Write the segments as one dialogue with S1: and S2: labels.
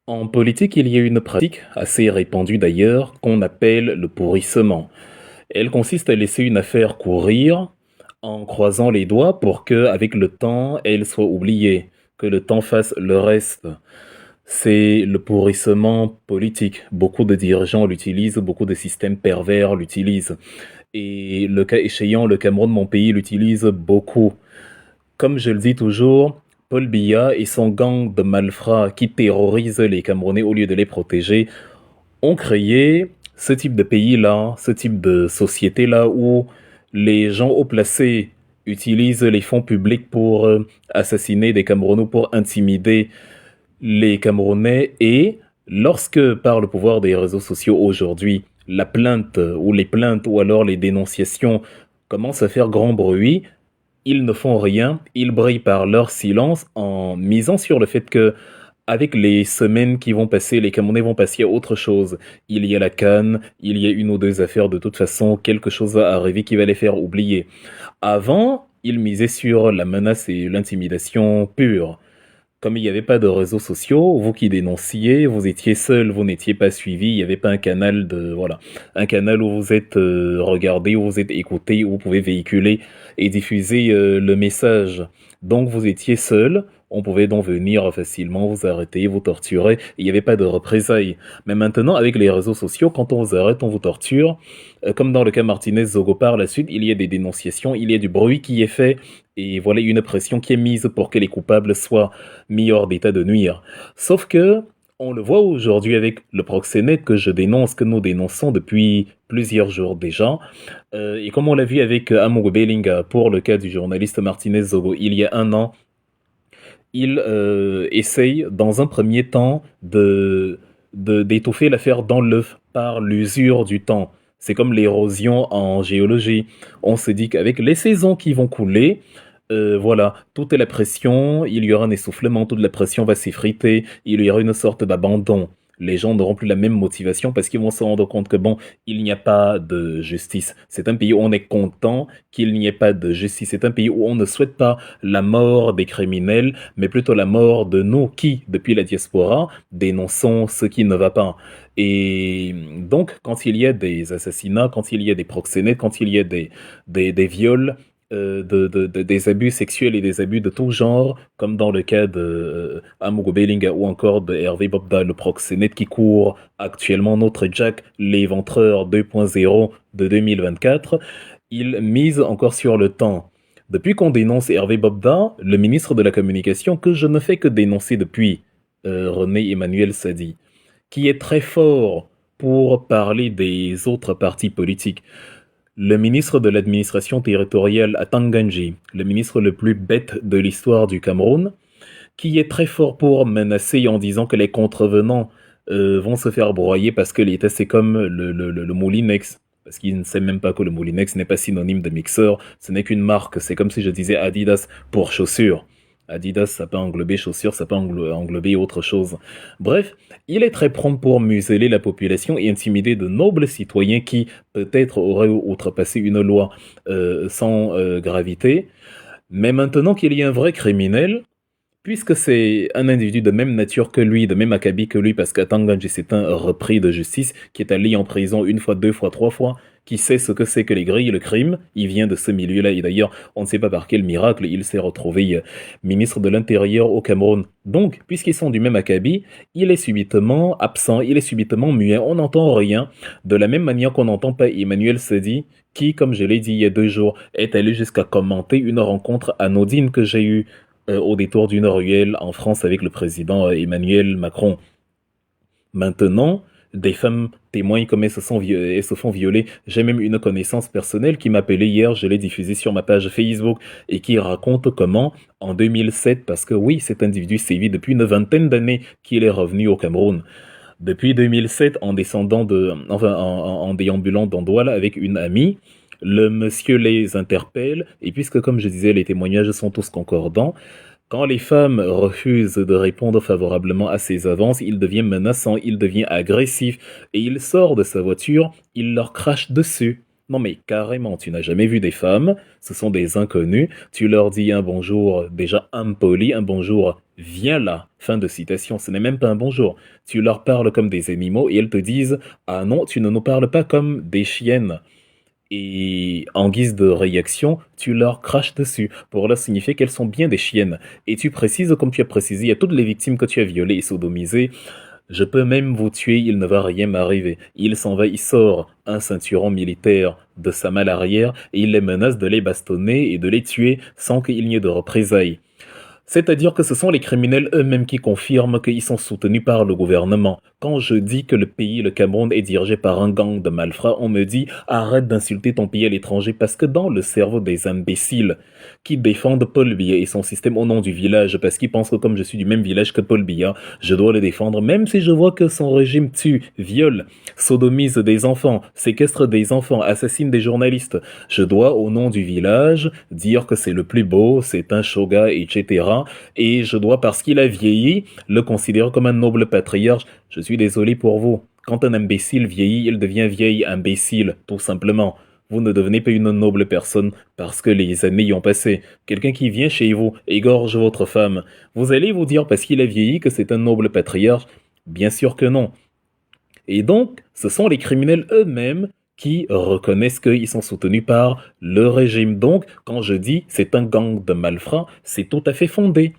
S1: En politique, il y a une pratique, assez répandue d'ailleurs, qu'on appelle le pourrissement. Elle consiste à laisser une affaire courir en croisant les doigts pour que, avec le temps, elle soit oubliée, que le temps fasse le reste. C'est le pourrissement politique. Beaucoup de dirigeants l'utilisent, beaucoup de systèmes pervers l'utilisent. Et le cas échéant, le Cameroun, mon pays, l'utilise beaucoup. Comme je le dis toujours, Paul Biya et son gang de malfrats qui terrorisent les Camerounais au lieu de les protéger ont créé ce type de pays-là, ce type de société-là où les gens haut placés utilisent les fonds publics pour assassiner des Camerounais, pour intimider les Camerounais. Et lorsque, par le pouvoir des réseaux sociaux aujourd'hui, la plainte ou les plaintes ou alors les dénonciations commencent à faire grand bruit, ils ne font rien, ils brillent par leur silence en misant sur le fait que, avec les semaines qui vont passer, les Camerounais vont passer à autre chose. Il y a la CAN, il y a une ou deux affaires de toute façon, quelque chose va arriver qui va les faire oublier. Avant, ils misaient sur la menace et l'intimidation pure. Comme il n'y avait pas de réseaux sociaux, vous qui dénonciez, vous étiez seul, vous n'étiez pas suivi, il n'y avait pas un canal voilà, un canal où vous êtes regardé, où vous êtes écouté, où vous pouvez véhiculer et diffuser le message. Donc vous étiez seul, on pouvait donc venir facilement vous arrêter, vous torturer, il n'y avait pas de représailles. Mais maintenant, avec les réseaux sociaux, quand on vous arrête, on vous torture. Comme dans le cas Martinez-Zogo par la suite, il y a des dénonciations, il y a du bruit qui est fait, et voilà une pression qui est mise pour que les coupables soient mis hors d'état de nuire. Sauf que, on le voit aujourd'hui avec le proxénète que je dénonce, que nous dénonçons depuis plusieurs jours déjà. Et comme on l'a vu avec Amogo Belinga pour le cas du journaliste Martinez Zogo il y a un an, il essaye dans un premier temps d'étouffer l'affaire dans l'œuf par l'usure du temps. C'est comme l'érosion en géologie. On se dit qu'avec les saisons qui vont couler, voilà, toute la pression, il y aura un essoufflement, toute la pression va s'effriter, il y aura une sorte d'abandon. Les gens n'auront plus la même motivation parce qu'ils vont se rendre compte que bon, il n'y a pas de justice. C'est un pays où on est content qu'il n'y ait pas de justice. C'est un pays où on ne souhaite pas la mort des criminels, mais plutôt la mort de nous qui, depuis la diaspora, dénonçons ce qui ne va pas. Et donc, quand il y a des assassinats, quand il y a des proxénètes, quand il y a des viols, des abus sexuels et des abus de tout genre, comme dans le cas de Amogo Belinga ou encore de Hervé Bobda, le proxénète qui court actuellement notre Jack, l'éventreur 2.0 de 2024, il mise encore sur le temps. Depuis qu'on dénonce Hervé Bobda, le ministre de la Communication, que je ne fais que dénoncer depuis René Emmanuel Sadi, qui est très fort pour parler des autres partis politiques. Le ministre de l'administration territoriale à Tanganji, le ministre le plus bête de l'histoire du Cameroun, qui est très fort pour menacer en disant que les contrevenants vont se faire broyer parce que l'État c'est comme le Moulinex. Parce qu'il ne sait même pas que le Moulinex n'est pas synonyme de mixeur, ce n'est qu'une marque. C'est comme si je disais Adidas pour chaussures. Adidas, ça peut englober chaussures, ça peut englober autre chose. Bref, il est très prompt pour museler la population et intimider de nobles citoyens qui, peut-être, auraient outrepassé une loi sans gravité. Mais maintenant qu'il y a un vrai criminel, puisque c'est un individu de même nature que lui, de même acabit que lui, parce qu'Atanganji c'est un repris de justice qui est allé en prison une fois, deux fois, trois fois, qui sait ce que c'est que les grilles, le crime, il vient de ce milieu-là, et d'ailleurs, on ne sait pas par quel miracle il s'est retrouvé ministre de l'Intérieur au Cameroun. Donc, puisqu'ils sont du même acabit, il est subitement absent, il est subitement muet, on n'entend rien, de la même manière qu'on n'entend pas Emmanuel Sedi, qui, comme je l'ai dit il y a 2 jours, est allé jusqu'à commenter une rencontre anodine que j'ai eue au détour d'une ruelle en France avec le président Emmanuel Macron. Maintenant, des femmes témoignent comme elles se font violer. J'ai même une connaissance personnelle qui m'a appelé hier, je l'ai diffusé sur ma page Facebook, et qui raconte comment, en 2007, parce que oui, cet individu sévit depuis une vingtaine d'années qu'il est revenu au Cameroun. Depuis 2007, en descendant en déambulant dans Douala avec une amie, le monsieur les interpelle, et puisque, comme je disais, les témoignages sont tous concordants, quand les femmes refusent de répondre favorablement à ses avances, il devient menaçant, il devient agressif, et il sort de sa voiture, il leur crache dessus. Non mais carrément, tu n'as jamais vu des femmes, ce sont des inconnus, tu leur dis un bonjour déjà impoli, un bonjour viens là. Fin de citation. Ce n'est même pas un bonjour. Tu leur parles comme des animaux et elles te disent, ah non, tu ne nous parles pas comme des chiennes. Et en guise de réaction, tu leur craches dessus pour leur signifier qu'elles sont bien des chiennes. Et tu précises, comme tu as précisé, à toutes les victimes que tu as violées et sodomisées, je peux même vous tuer, il ne va rien m'arriver. Il s'en va, il sort un ceinturon militaire de sa malle arrière et il les menace de les bastonner et de les tuer sans qu'il n'y ait de représailles. C'est-à-dire que ce sont les criminels eux-mêmes qui confirment qu'ils sont soutenus par le gouvernement. Quand je dis que le pays, le Cameroun, est dirigé par un gang de malfrats, on me dit arrête d'insulter ton pays à l'étranger parce que dans le cerveau des imbéciles qui défendent Paul Biya et son système au nom du village parce qu'ils pensent que comme je suis du même village que Paul Biya, je dois le défendre même si je vois que son régime tue, viole, sodomise des enfants, séquestre des enfants, assassine des journalistes. Je dois au nom du village dire que c'est le plus beau, c'est un shogun, etc. Et je dois, parce qu'il a vieilli, le considérer comme un noble patriarche. Je suis désolé pour vous. Quand un imbécile vieillit, il devient vieil imbécile, tout simplement. Vous ne devenez pas une noble personne parce que les années y ont passé. Quelqu'un qui vient chez vous égorge votre femme. Vous allez vous dire parce qu'il a vieilli que c'est un noble patriarche? Bien sûr que non. Et donc, ce sont les criminels eux-mêmes qui reconnaissent qu'ils sont soutenus par le régime. Donc, quand je dis c'est un gang de malfrats, c'est tout à fait fondé.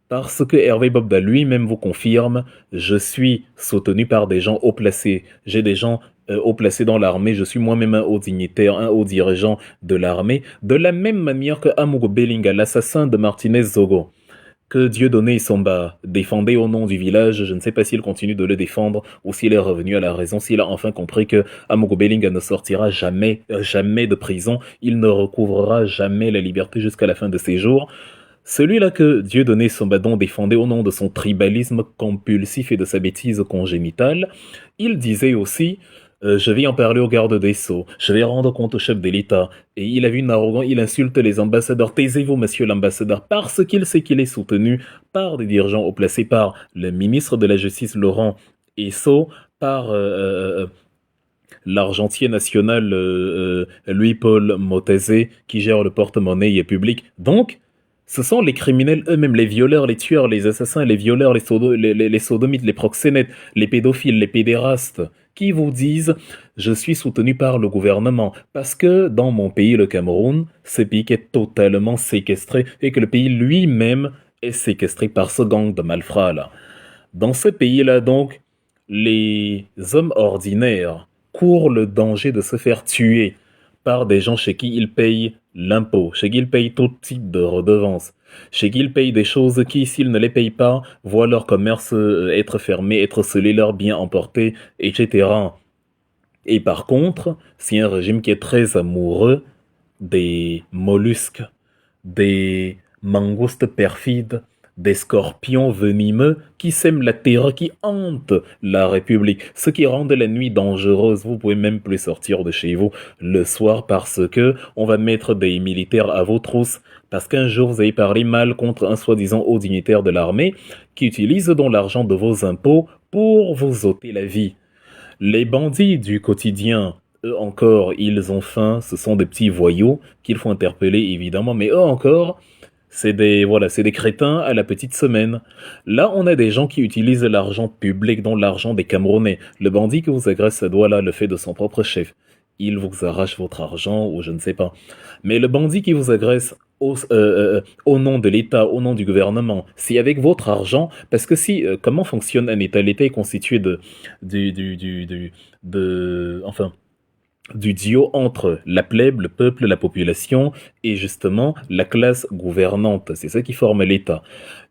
S1: Parce que Hervé Bobda lui-même vous confirme, je suis soutenu par des gens haut placés. J'ai des gens haut placés dans l'armée. Je suis moi-même un haut dignitaire, un haut dirigeant de l'armée. De la même manière que Amogo Belinga, l'assassin de Martinez Zogo, que Dieudonné Somba défendait au nom du village. Je ne sais pas s'il continue de le défendre ou s'il est revenu à la raison, s'il a enfin compris que Amogo Belinga ne sortira jamais, jamais de prison. Il ne recouvrera jamais la liberté jusqu'à la fin de ses jours. Celui-là que Dieudonné Sombadon défendait au nom de son tribalisme compulsif et de sa bêtise congénitale, il disait aussi je vais en parler au garde des Sceaux, je vais rendre compte au chef de l'État. Et il a vu une arrogance, il insulte les ambassadeurs. Taisez-vous, monsieur l'ambassadeur, parce qu'il sait qu'il est soutenu par des dirigeants haut placés, par le ministre de la Justice Laurent Esso, par l'argentier national Louis-Paul Motazé, qui gère le porte-monnaie public. Donc, ce sont les criminels eux-mêmes, les violeurs, les tueurs, les assassins, les violeurs, les sodomites, les proxénètes, les pédophiles, les pédérastes, qui vous disent je suis soutenu par le gouvernement parce que dans mon pays, le Cameroun, ce pays est totalement séquestré et que le pays lui-même est séquestré par ce gang de malfrats là. Dans ce pays-là, donc, les hommes ordinaires courent le danger de se faire tuer par des gens chez qui ils payent l'impôt, chez qui ils payent tout type de redevances, chez qui ils payent des choses qui, s'ils ne les payent pas, voient leur commerce être fermé, être scellé, leurs biens emportés, etc. Et par contre, c'est un régime qui est très amoureux des mollusques, des mangoustes perfides, des scorpions venimeux qui sèment la terreur, qui hantent la République, ce qui rend la nuit dangereuse. Vous pouvez même plus sortir de chez vous le soir parce que on va mettre des militaires à vos trousses. Parce qu'un jour vous avez parlé mal contre un soi-disant haut dignitaire de l'armée qui utilise donc l'argent de vos impôts pour vous ôter la vie. Les bandits du quotidien, eux encore, ils ont faim, ce sont des petits voyous qu'il faut interpeller évidemment, mais eux encore, c'est des crétins à la petite semaine. Là, on a des gens qui utilisent l'argent public, dont l'argent des Camerounais. Le bandit que vous agresse, ça doit là le fait de son propre chef. Il vous arrache votre argent ou je ne sais pas. Mais le bandit qui vous agresse au nom de l'État, au nom du gouvernement, c'est avec votre argent, parce que si, comment fonctionne un État? L'État est constitué enfin, du duo entre la plèbe, le peuple, la population et justement la classe gouvernante. C'est ça qui forme l'État.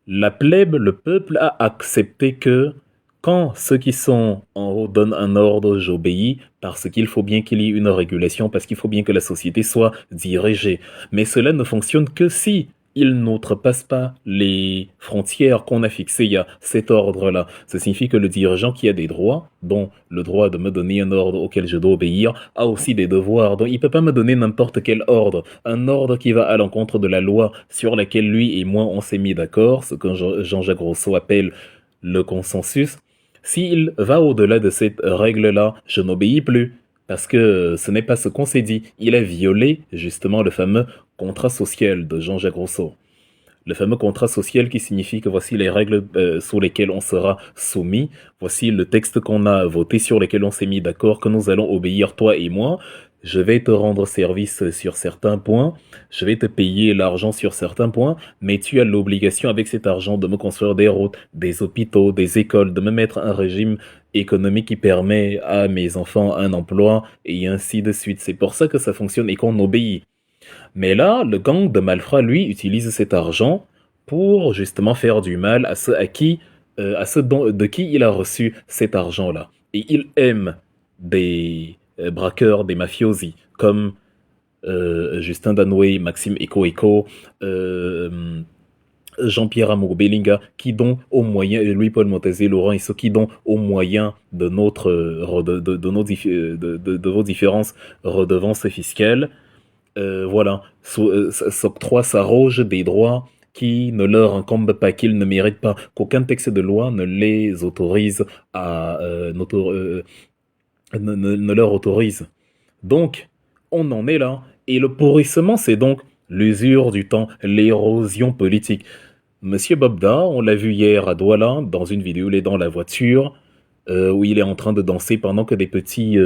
S1: La plèbe, le peuple a accepté que quand ceux qui sont en haut donnent un ordre, j'obéis parce qu'il faut bien qu'il y ait une régulation, parce qu'il faut bien que la société soit dirigée. Mais cela ne fonctionne que si ils n'outrepassent pas les frontières qu'on a fixées. Il y a cet ordre-là. Ça signifie que le dirigeant qui a des droits, dont le droit de me donner un ordre auquel je dois obéir, a aussi des devoirs. Donc il ne peut pas me donner n'importe quel ordre. Un ordre qui va à l'encontre de la loi sur laquelle lui et moi on s'est mis d'accord, ce que Jean-Jacques Rousseau appelle le consensus. S'il va au-delà de cette règle-là, je n'obéis plus. Parce que ce n'est pas ce qu'on s'est dit. Il a violé justement le fameux contrat social de Jean-Jacques Rousseau. Le fameux contrat social qui signifie que voici les règles sous lesquelles on sera soumis, voici le texte qu'on a voté, sur lequel on s'est mis d'accord, que nous allons obéir, toi et moi. Je vais te rendre service sur certains points, je vais te payer l'argent sur certains points, mais tu as l'obligation avec cet argent de me construire des routes, des hôpitaux, des écoles, de me mettre un régime économique qui permet à mes enfants un emploi, et ainsi de suite. C'est pour ça que ça fonctionne et qu'on obéit. Mais là, le gang de malfrats, lui, utilise cet argent pour justement faire du mal à ceux à ceux de qui il a reçu cet argent-là. Et il aime des braqueurs, des mafiosi, comme Justin Danoué, Maxime Eko, Jean-Pierre Amour Bellinga, qui dont au moyen, Louis-Paul Montezé, Laurent et ceux qui dont au moyen de notre, de vos différences redevances fiscales, voilà, s'octroie, s'arroge des droits qui ne leur incombent pas, qu'ils ne méritent pas, qu'aucun texte de loi ne les autorise à, ne leur autorise. Donc, on en est là. Et le pourrissement, c'est donc l'usure du temps, l'érosion politique. Monsieur Bobda, on l'a vu hier à Douala, dans une vidéo, il est dans la voiture, où il est en train de danser pendant que des petits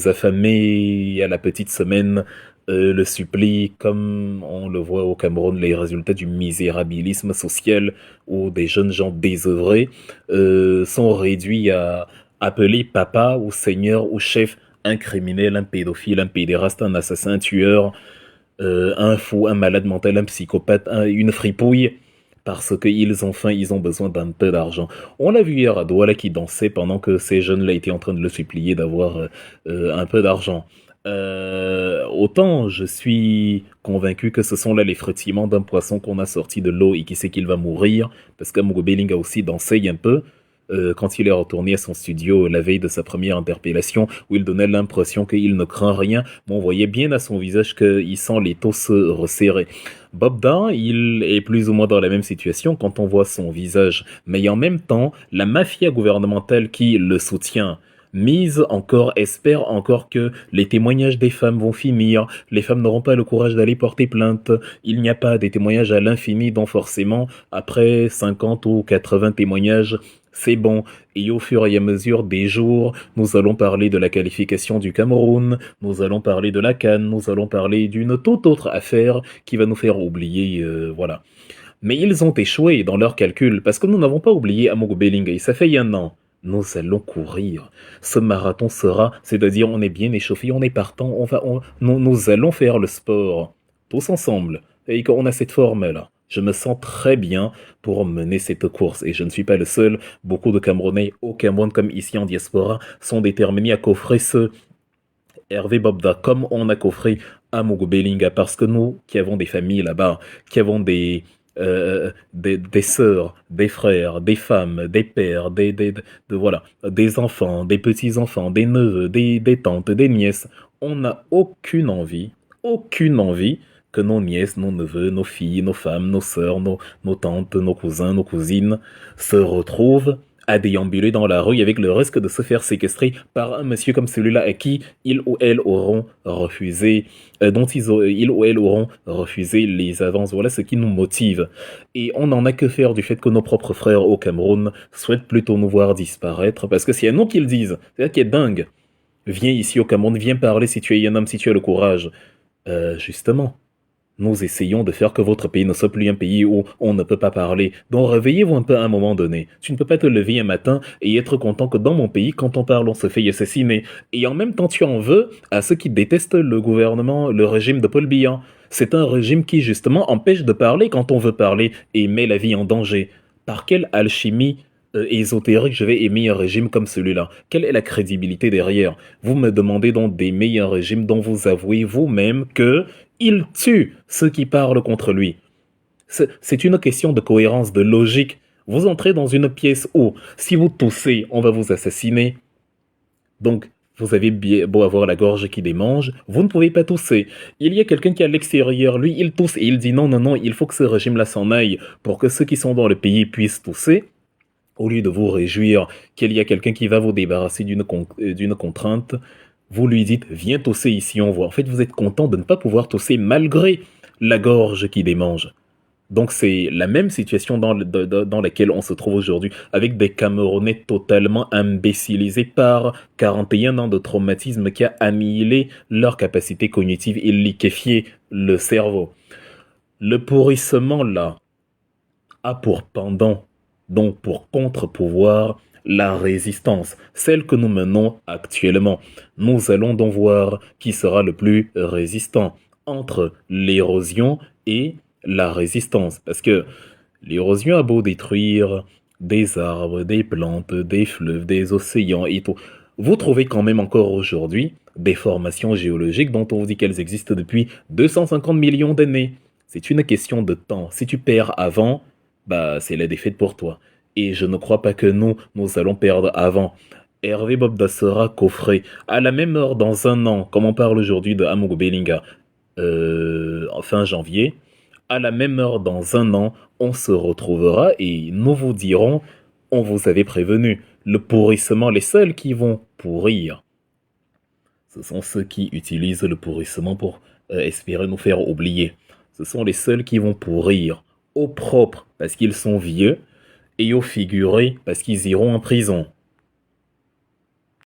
S1: affamés à la petite semaine le supplient, comme on le voit au Cameroun, les résultats du misérabilisme social, où des jeunes gens désœuvrés sont réduits à appeler papa ou seigneur ou chef un criminel, un pédophile, un pédéraste, un assassin, un tueur, un fou, un malade mental, un psychopathe, une fripouille, parce qu'ils ont faim, ils ont besoin d'un peu d'argent. On l'a vu hier à Douala qui dansait pendant que ces jeunes-là étaient en train de le supplier d'avoir un peu d'argent. Autant je suis convaincu que ce sont là les frétillements d'un poisson qu'on a sorti de l'eau et qui sait qu'il va mourir, parce qu'Amogo Belling a aussi dansé un peu, quand il est retourné à son studio la veille de sa première interpellation, où il donnait l'impression qu'il ne craint rien, mais on voyait bien à son visage qu'il sent les taux se resserrer. Bobda, il est plus ou moins dans la même situation quand on voit son visage, mais en même temps, la mafia gouvernementale qui le soutient, mise encore, espère encore que les témoignages des femmes vont finir, les femmes n'auront pas le courage d'aller porter plainte, il n'y a pas des témoignages à l'infini, donc forcément, après 50 ou 80 témoignages, c'est bon. Et au fur et à mesure des jours, nous allons parler de la qualification du Cameroun, nous allons parler de la CAN, nous allons parler d'une toute autre affaire qui va nous faire oublier, voilà. Mais ils ont échoué dans leurs calculs, parce que nous n'avons pas oublié Amogo Bellinga, et ça fait 1 an. Nous allons courir. Ce marathon sera, c'est-à-dire on est bien échauffé, on est partant, nous allons faire le sport, tous ensemble. Et qu'on a cette forme-là. Je me sens très bien pour mener cette course. Et je ne suis pas le seul. Beaucoup de Camerounais au Cameroun, comme ici en diaspora, sont déterminés à coffrer ce Hervé Bobda, comme on a coffré Amogo Bellinga, parce que nous, qui avons des familles là-bas, qui avons des sœurs, des frères, des femmes, des pères, voilà, des enfants, des petits-enfants, des neveux, des tantes, des nièces, on n'a aucune envie que nos nièces, nos neveux, nos filles, nos femmes, nos sœurs, nos tantes, nos cousins, nos cousines se retrouvent à déambuler dans la rue avec le risque de se faire séquestrer par un monsieur comme celui-là à qui ils ou elles auront refusé, dont ils ou elles auront refusé les avances. Voilà ce qui nous motive. Et on n'en a que faire du fait que nos propres frères au Cameroun souhaitent plutôt nous voir disparaître, parce que c'est à nous qu'ils disent, c'est ça qui est dingue. Viens ici au Cameroun, viens parler si tu es un homme, si tu as le courage. Justement. Nous essayons de faire que votre pays ne soit plus un pays où on ne peut pas parler. Donc réveillez-vous un peu à un moment donné. Tu ne peux pas te lever un matin et être content que dans mon pays, quand on parle, on se fait assassiner. Et en même temps, tu en veux à ceux qui détestent le gouvernement, le régime de Paul Biya. C'est un régime qui, justement, empêche de parler quand on veut parler et met la vie en danger. Par quelle alchimie ésotérique je vais aimer un régime comme celui-là? Quelle est la crédibilité derrière? Vous me demandez donc d'aimer un régime dont vous avouez vous-même que il tue ceux qui parlent contre lui. C'est une question de cohérence, de logique. Vous entrez dans une pièce où, si vous toussez, on va vous assassiner. Donc, vous avez beau avoir la gorge qui démange, vous ne pouvez pas tousser. Il y a quelqu'un qui est à l'extérieur, lui, il tousse et il dit non, non, non, il faut que ce régime-là s'en aille pour que ceux qui sont dans le pays puissent tousser. Au lieu de vous réjouir qu'il y a quelqu'un qui va vous débarrasser d'une contrainte, vous lui dites « Viens tousser ici, on voit ». En fait, vous êtes content de ne pas pouvoir tousser malgré la gorge qui démange. Donc c'est la même situation dans laquelle on se trouve aujourd'hui, avec des Camerounais totalement imbécilisés par 41 ans de traumatisme qui a annihilé leur capacité cognitive et liquéfié le cerveau. Le pourrissement, là, a pour pendant, donc pour contre-pouvoir, la résistance, celle que nous menons actuellement. Nous allons donc voir qui sera le plus résistant entre l'érosion et la résistance. Parce que l'érosion a beau détruire des arbres, des plantes, des fleuves, des océans et tout. Vous trouvez quand même encore aujourd'hui des formations géologiques dont on vous dit qu'elles existent depuis 250 millions d'années. C'est une question de temps. Si tu perds avant, bah c'est la défaite pour toi. Et je ne crois pas que nous allons perdre avant. Hervé Bobda sera coffré à la même heure dans un an, comme on parle aujourd'hui de Amogo Bellinga, en fin janvier. À la même heure dans un an, on se retrouvera et nous vous dirons, on vous avait prévenu, le pourrissement, les seuls qui vont pourrir, ce sont ceux qui utilisent le pourrissement pour espérer nous faire oublier. Ce sont les seuls qui vont pourrir au propre parce qu'ils sont vieux et au figuré parce qu'ils iront en prison.